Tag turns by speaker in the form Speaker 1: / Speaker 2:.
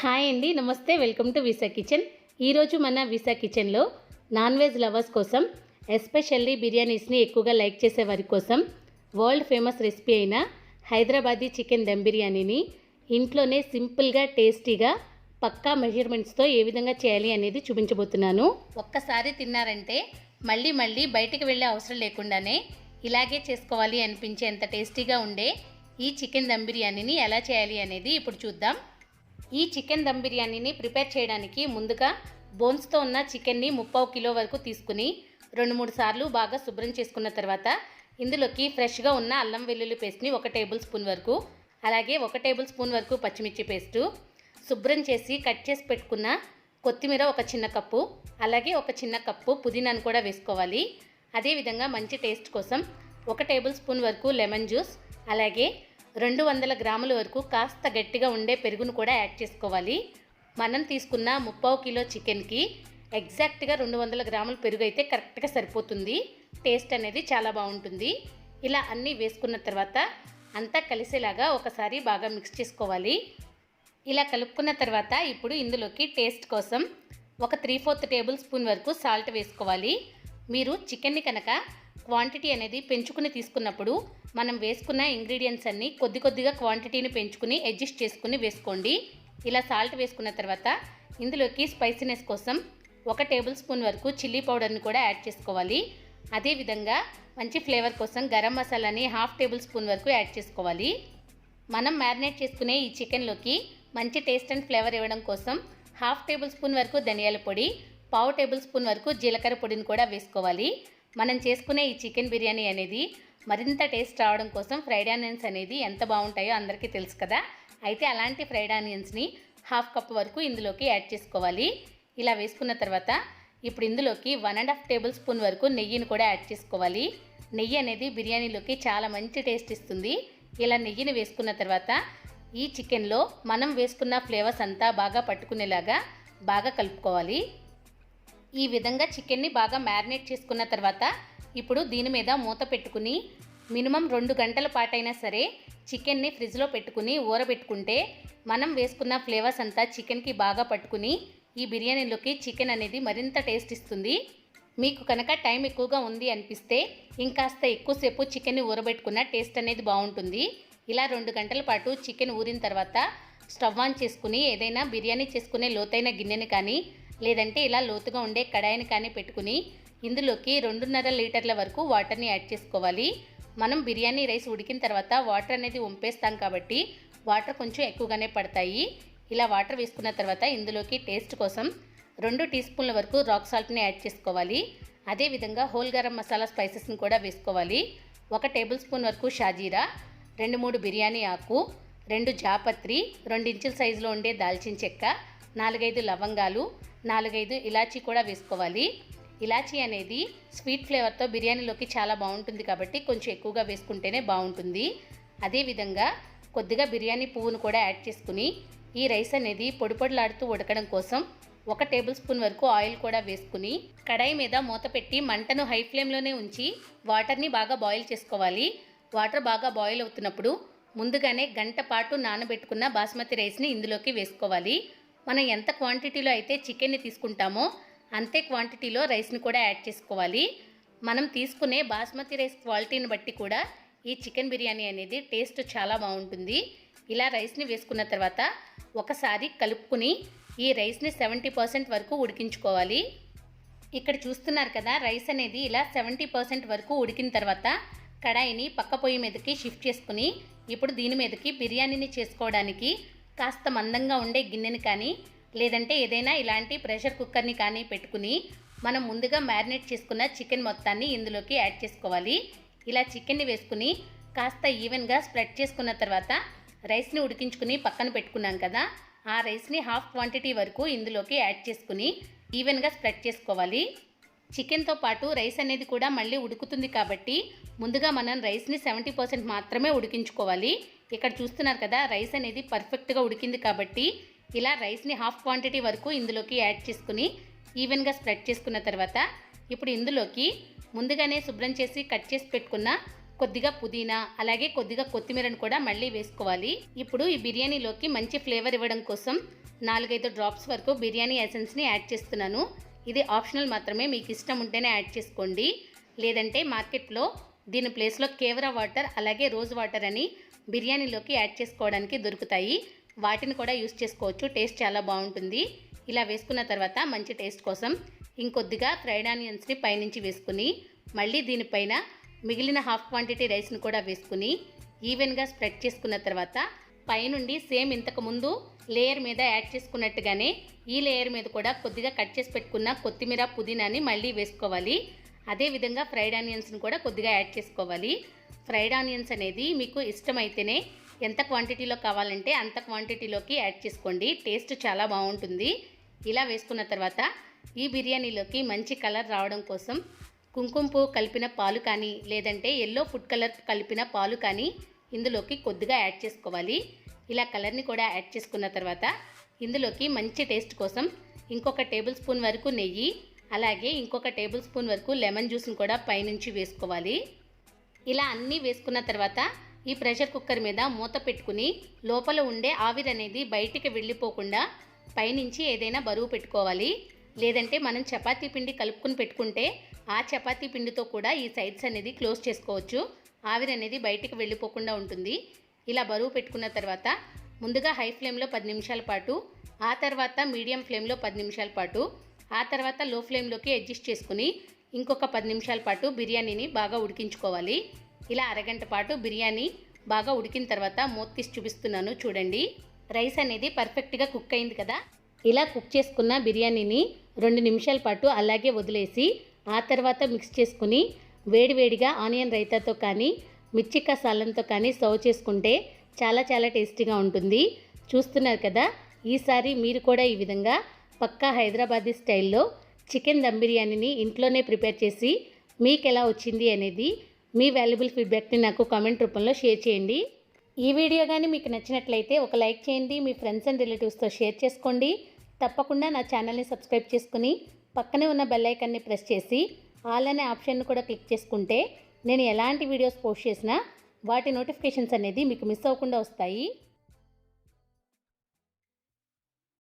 Speaker 1: Hi అండి, నమస్తే. Welcome to visa kitchen. ఈరోజు మన విసా కిచెన్లో నాన్ వెజ్ లవర్స్ కోసం, ఎస్పెషల్లీ బిర్యానీస్ని ఎక్కువగా లైక్ చేసే వారి కోసం వరల్డ్ ఫేమస్ రెసిపీ అయిన హైదరాబాదీ చికెన్ దమ్ బిర్యానీని ఇంట్లోనే సింపుల్గా టేస్టీగా పక్కా మెజర్మెంట్స్తో ఏ విధంగా చేయాలి అనేది చూపించబోతున్నాను. ఒక్కసారి తిన్నారంటే మళ్ళీ మళ్ళీ బయటికి వెళ్ళే అవసరం లేకుండానే ఇలాగే చేసుకోవాలి అనిపించేంత టేస్టీగా ఉండే ఈ చికెన్ దమ్ బిర్యానీని ఎలా చేయాలి అనేది ఇప్పుడు చూద్దాం. ఈ చికెన్ దమ్ బిర్యానీని ప్రిపేర్ చేయడానికి ముందుగా బోన్స్తో ఉన్న చికెన్ని 3/4 కిలో వరకు తీసుకుని 2-3 సార్లు బాగా శుభ్రం చేసుకున్న తర్వాత ఇందులోకి ఫ్రెష్గా ఉన్న అల్లం వెల్లుల్లి పేస్ట్ని 1 టేబుల్ స్పూన్ వరకు, అలాగే 1 టేబుల్ స్పూన్ వరకు పచ్చిమిర్చి పేస్టు, శుభ్రం చేసి కట్ చేసి పెట్టుకున్న కొత్తిమీర 1 చిన్న కప్పు, అలాగే 1 చిన్న కప్పు పుదీనాను కూడా వేసుకోవాలి. అదేవిధంగా మంచి టేస్ట్ కోసం 1 టేబుల్ స్పూన్ వరకు లెమన్ జ్యూస్, అలాగే 200 గ్రాముల వరకు కాస్త గట్టిగా ఉండే పెరుగును కూడా యాడ్ చేసుకోవాలి. మనం తీసుకున్న 3/4 కిలో చికెన్కి ఎగ్జాక్ట్గా 200 గ్రాముల పెరుగు అయితే కరెక్ట్గా సరిపోతుంది. టేస్ట్ అనేది చాలా బాగుంటుంది. ఇలా అన్నీ వేసుకున్న తర్వాత అంతా కలిసేలాగా ఒకసారి బాగా మిక్స్ చేసుకోవాలి. ఇలా కలుపుకున్న తర్వాత ఇప్పుడు ఇందులోకి టేస్ట్ కోసం 3/4 టేబుల్ స్పూన్ వరకు సాల్ట్ వేసుకోవాలి. మీరు చికెన్ని కనుక క్వాంటిటీ అనేది పెంచుకుని తీసుకున్నప్పుడు మనం వేసుకున్న ఇంగ్రీడియంట్స్ అన్నీ కొద్ది కొద్దిగా క్వాంటిటీని పెంచుకుని అడ్జస్ట్ చేసుకుని వేసుకోండి. ఇలా సాల్ట్ వేసుకున్న తర్వాత ఇందులోకి స్పైసీనెస్ కోసం 1 టేబుల్ స్పూన్ వరకు చిల్లీ పౌడర్ని కూడా యాడ్ చేసుకోవాలి. అదేవిధంగా మంచి ఫ్లేవర్ కోసం గరం మసాలాని 1/2 టేబుల్ స్పూన్ వరకు యాడ్ చేసుకోవాలి. మనం మ్యారినేట్ చేసుకునే ఈ చికెన్లోకి మంచి టేస్ట్ అండ్ ఫ్లేవర్ ఇవ్వడం కోసం 1/2 టేబుల్ స్పూన్ వరకు ధనియాల పొడి, 1/4 టేబుల్ స్పూన్ వరకు జీలకర్ర పొడిని కూడా వేసుకోవాలి. మనం చేసుకునే ఈ చికెన్ బిర్యానీ అనేది మరింత టేస్ట్ రావడం కోసం ఫ్రైడ్ ఆనియన్స్ అనేది ఎంత బాగుంటాయో అందరికీ తెలుసు కదా. అయితే అలాంటి ఫ్రైడ్ ఆనియన్స్ని 1/2 కప్ వరకు ఇందులోకి యాడ్ చేసుకోవాలి. ఇలా వేసుకున్న తర్వాత ఇప్పుడు ఇందులోకి 1.5 టేబుల్ స్పూన్ వరకు నెయ్యిని కూడా యాడ్ చేసుకోవాలి. నెయ్యి అనేది బిర్యానీలోకి చాలా మంచి టేస్ట్ ఇస్తుంది. ఇలా నెయ్యిని వేసుకున్న తర్వాత ఈ చికెన్లో మనం వేసుకున్న ఫ్లేవర్స్ అంతా బాగా పట్టుకునేలాగా బాగా కలుపుకోవాలి. ఈ విధంగా చికెన్ని బాగా మ్యారినేట్ చేసుకున్న తర్వాత ఇప్పుడు దీని మీద మూత పెట్టుకుని మినిమం 2 గంటల పాటైనా సరే చికెన్ని ఫ్రిడ్జ్లో పెట్టుకుని ఊరబెట్టుకుంటే మనం వేసుకున్న ఫ్లేవర్స్ అంతా చికెన్కి బాగా పట్టుకుని ఈ బిర్యానీలోకి చికెన్ అనేది మరింత టేస్ట్ ఇస్తుంది. మీకు కనుక టైం ఎక్కువగా ఉంది అనిపిస్తే ఇంకాస్త ఎక్కువసేపు చికెన్ని ఊరబెట్టుకున్న టేస్ట్ అనేది బాగుంటుంది. ఇలా 2 గంటల పాటు చికెన్ ఊరిన తర్వాత స్టవ్ ఆన్ చేసుకుని ఏదైనా బిర్యానీ చేసుకునే లోతైన గిన్నెని కానీ లేదంటే ఇలా లోతుగా ఉండే కడాయిని కానీ పెట్టుకుని ఇందులోకి 2.5 లీటర్ల వరకు వాటర్ని యాడ్ చేసుకోవాలి. మనం బిర్యానీ రైస్ ఉడికిన తర్వాత వాటర్ అనేది వంపేస్తాం కాబట్టి వాటర్ కొంచెం ఎక్కువగానే పడతాయి. ఇలా వాటర్ వేసుకున్న తర్వాత ఇందులోకి టేస్ట్ కోసం 2 టీ స్పూన్ల వరకు రాక్ సాల్ట్ని యాడ్ చేసుకోవాలి. అదేవిధంగా హోల్ గరం మసాలా స్పైసెస్ని కూడా వేసుకోవాలి. 1 టేబుల్ స్పూన్ వరకు షాజీరా, 2-3 బిర్యానీ ఆకు, 2 జాపత్రి, 2 ఇంచుల సైజులో ఉండే దాల్చిన చెక్క, 4-5 లవంగాలు, 4-5 ఇలాచీ కూడా వేసుకోవాలి. ఇలాచీ అనేది స్వీట్ ఫ్లేవర్తో బిర్యానీలోకి చాలా బాగుంటుంది కాబట్టి కొంచెం ఎక్కువగా వేసుకుంటేనే బాగుంటుంది. అదేవిధంగా కొద్దిగా బిర్యానీ పువ్వును కూడా యాడ్ చేసుకుని ఈ రైస్ అనేది పొడిలాడుతూ ఉడకడం కోసం 1 టేబుల్ స్పూన్ వరకు ఆయిల్ కూడా వేసుకుని కడాయి మీద మూత పెట్టి మంటను హై ఫ్లేమ్లోనే ఉంచి వాటర్ని బాగా బాయిల్ చేసుకోవాలి. వాటర్ బాగా బాయిల్ అవుతున్నప్పుడు ముందుగానే గంట పాటు నానబెట్టుకున్న బాస్మతి రైస్ని ఇందులోకి వేసుకోవాలి. మనం ఎంత క్వాంటిటీలో అయితే చికెన్ని తీసుకుంటామో అంతే క్వాంటిటీలో రైస్ని కూడా యాడ్ చేసుకోవాలి. మనం తీసుకునే బాస్మతి రైస్ క్వాలిటీని బట్టి కూడా ఈ చికెన్ బిర్యానీ అనేది టేస్ట్ చాలా బాగుంటుంది. ఇలా రైస్ని వేసుకున్న తర్వాత ఒకసారి కలుపుకుని ఈ రైస్ని 70% వరకు ఉడికించుకోవాలి. ఇక్కడ చూస్తున్నారు కదా, రైస్ అనేది ఇలా 70% వరకు ఉడికిన తర్వాత కడాయిని పక్క పొయ్యి మీదకి షిఫ్ట్ చేసుకుని ఇప్పుడు దీని మీదకి బిర్యానీని చేసుకోవడానికి కాస్త మందంగా ఉండే గిన్నెని కానీ లేదంటే ఏదైనా ఇలాంటి ప్రెషర్ కుక్కర్ని కానీ పెట్టుకుని మనం ముందుగా మ్యారినేట్ చేసుకున్న చికెన్ మొత్తాన్ని ఇందులోకి యాడ్ చేసుకోవాలి. ఇలా చికెన్ని వేసుకుని కాస్త ఈవెన్గా స్ప్రెడ్ చేసుకున్న తర్వాత రైస్ని ఉడికించుకుని పక్కన పెట్టుకున్నాం కదా, ఆ రైస్ని 1/2 క్వాంటిటీ వరకు ఇందులోకి యాడ్ చేసుకుని ఈవెన్గా స్ప్రెడ్ చేసుకోవాలి. చికెన్తో పాటు రైస్ అనేది కూడా మళ్ళీ ఉడుకుతుంది కాబట్టి ముందుగా మనం రైస్ని 70% మాత్రమే ఉడికించుకోవాలి. ఇక్కడ చూస్తున్నారు కదా, రైస్ అనేది పర్ఫెక్ట్గా ఉడికింది కాబట్టి ఇలా రైస్ని 1/2 క్వాంటిటీ వరకు ఇందులోకి యాడ్ చేసుకుని ఈవెన్గా స్ప్రెడ్ చేసుకున్న తర్వాత ఇప్పుడు ఇందులోకి ముందుగానే శుభ్రం చేసి కట్ చేసి పెట్టుకున్న కొద్దిగా పుదీనా అలాగే కొద్దిగా కొత్తిమీరను కూడా మళ్ళీ వేసుకోవాలి. ఇప్పుడు ఈ బిర్యానీలోకి మంచి ఫ్లేవర్ ఇవ్వడం కోసం 4-5 డ్రాప్స్ వరకు బిర్యానీ ఎసెన్స్ని యాడ్ చేస్తున్నాను. ఇది ఆప్షనల్ మాత్రమే, మీకు ఇష్టం ఉంటేనే యాడ్ చేసుకోండి. లేదంటే మార్కెట్లో దీని ప్లేస్లో కేవరా వాటర్ అలాగే రోజ్ వాటర్ అని బిర్యానీలోకి యాడ్ చేసుకోవడానికి దొరుకుతాయి. వాటిని కూడా యూస్ చేసుకోవచ్చు, టేస్ట్ చాలా బాగుంటుంది. ఇలా వేసుకున్న తర్వాత మంచి టేస్ట్ కోసం ఇంకొద్దిగా ఫ్రైడ్ ఆనియన్స్ని పైనుంచి వేసుకుని మళ్ళీ దీనిపైన మిగిలిన హాఫ్ క్వాంటిటీ రైస్ని కూడా వేసుకుని ఈవెన్గా స్ప్రెడ్ చేసుకున్న తర్వాత పైనుండి సేమ్ ఇంతకుముందు లేయర్ మీద యాడ్ చేసుకున్నట్టుగానే ఈ లేయర్ మీద కూడా కొద్దిగా కట్ చేసి పెట్టుకున్న కొత్తిమీర పుదీనాని మళ్ళీ వేసుకోవాలి. అదేవిధంగా ఫ్రైడ్ ఆనియన్స్ని కూడా కొద్దిగా యాడ్ చేసుకోవాలి. ఫ్రైడ్ ఆనియన్స్ అనేది మీకు ఇష్టమైతేనే ఎంత క్వాంటిటీలో కావాలంటే అంత క్వాంటిటీలోకి యాడ్ చేసుకోండి, టేస్ట్ చాలా బాగుంటుంది. ఇలా వేసుకున్న తర్వాత ఈ బిర్యానీలోకి మంచి కలర్ రావడం కోసం కుంకుమ పువ్వు కలిపిన పాలు కానీ లేదంటే ఎల్లో ఫుడ్ కలర్ కలిపిన పాలు కానీ ఇందులోకి కొద్దిగా యాడ్ చేసుకోవాలి. ఇలా కలర్ని కూడా యాడ్ చేసుకున్న తర్వాత ఇందులోకి మంచి టేస్ట్ కోసం ఇంకొక టేబుల్ స్పూన్ వరకు నెయ్యి అలాగే ఇంకొక టేబుల్ స్పూన్ వరకు లెమన్ జ్యూస్ని కూడా పైనుంచి వేసుకోవాలి. ఇలా అన్నీ వేసుకున్న తర్వాత ఈ ప్రెషర్ కుక్కర్ మీద మూత పెట్టుకుని లోపల ఉండే ఆవిరి అనేది బయటికి వెళ్ళిపోకుండా పైనుంచి ఏదైనా బరువు పెట్టుకోవాలి. లేదంటే మనం చపాతీ పిండి కలుపుకుని పెట్టుకుంటే ఆ చపాతీ పిండితో కూడా ఈ సైడ్స్ అనేది క్లోజ్ చేసుకోవచ్చు, ఆవిరి అనేది బయటికి వెళ్ళిపోకుండా ఉంటుంది. ఇలా బరువు పెట్టుకున్న తర్వాత ముందుగా హై ఫ్లేమ్లో 10 నిమిషాల పాటు, ఆ తర్వాత మీడియం ఫ్లేమ్లో 10 నిమిషాల పాటు, ఆ తర్వాత లో ఫ్లేమ్లోకి అడ్జస్ట్ చేసుకుని ఇంకొక 10 నిమిషాల పాటు బిర్యానీని బాగా ఉడికించుకోవాలి. ఇలా అరగంట పాటు బిర్యానీ బాగా ఉడికిన తర్వాత మూత తీసి చూపిస్తున్నాను చూడండి. రైస్ అనేది పర్ఫెక్ట్గా కుక్ అయింది కదా. ఇలా కుక్ చేసుకున్న బిర్యానీని 2 నిమిషాల పాటు అలాగే వదిలేసి ఆ తర్వాత మిక్స్ చేసుకుని వేడివేడిగా ఆనియన్ రైతాతో కానీ మిర్చి కసాలంతో కానీ సర్వ్ చేసుకుంటే చాలా చాలా టేస్టీగా ఉంటుంది. చూస్తున్నారు కదా, ఈసారి మీరు కూడా ఈ విధంగా పక్కా హైదరాబాదీ స్టైల్లో చికెన్ దమ్ బిర్యానీని ఇంట్లోనే ప్రిపేర్ చేసి మీకు ఎలా వచ్చింది అనేది మీ వాల్యుబుల్ ఫీడ్బ్యాక్ని నాకు కామెంట్ రూపంలో షేర్ చేయండి. ఈ వీడియో కానీ మీకు నచ్చినట్లయితే ఒక లైక్ చేయండి, మీ ఫ్రెండ్స్ అండ్ రిలేటివ్స్తో షేర్ చేసుకోండి. తప్పకుండా నా ఛానల్ని సబ్స్క్రైబ్ చేసుకుని పక్కనే ఉన్న బెల్ ఐకాన్ని ప్రెస్ చేసి ఆల్ అనే ఆప్షన్ను కూడా క్లిక్ చేసుకుంటే నేను ఎలాంటి వీడియోస్ పోస్ట్ చేసినా వాటి నోటిఫికేషన్స్ అనేది మీకు మిస్ అవ్వకుండా వస్తాయి.